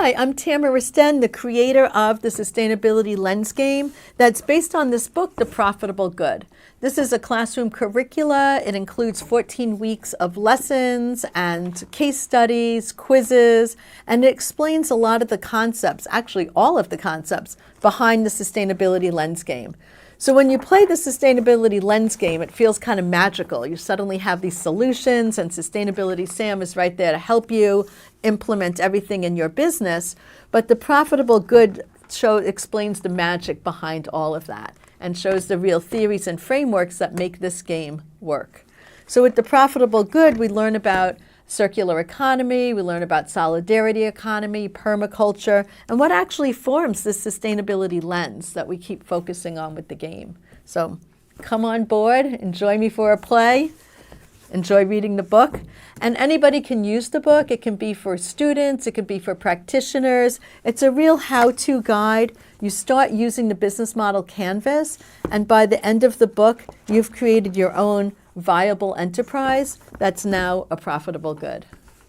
Hi, I'm Tamara Sten, the creator of the Sustainability Lens Game that's based on this book, The Profitable Good. This is a classroom curricula. It includes 14 weeks of lessons and case studies, quizzes, and it explains a lot of the concepts, actually all of the concepts, behind the Sustainability Lens Game. So when you play the Sustainability Lens Game, it feels kind of magical. You suddenly have these solutions, and Sustainability Sam is right there to help you implement everything in your business. But the Profitable Good explains the magic behind all of that and shows the real theories and frameworks that make this game work. So with the Profitable Good, we learn about circular economy, we learn about solidarity economy, permaculture, and what actually forms this sustainability lens that we keep focusing on with the game. So come on board, enjoy me for a play, enjoy reading the book. And anybody can use the book. It can be for students, it can be for practitioners. It's a real how-to guide. You start using the business model canvas, and by the end of the book, you've created your own viable enterprise that's now a profitable good.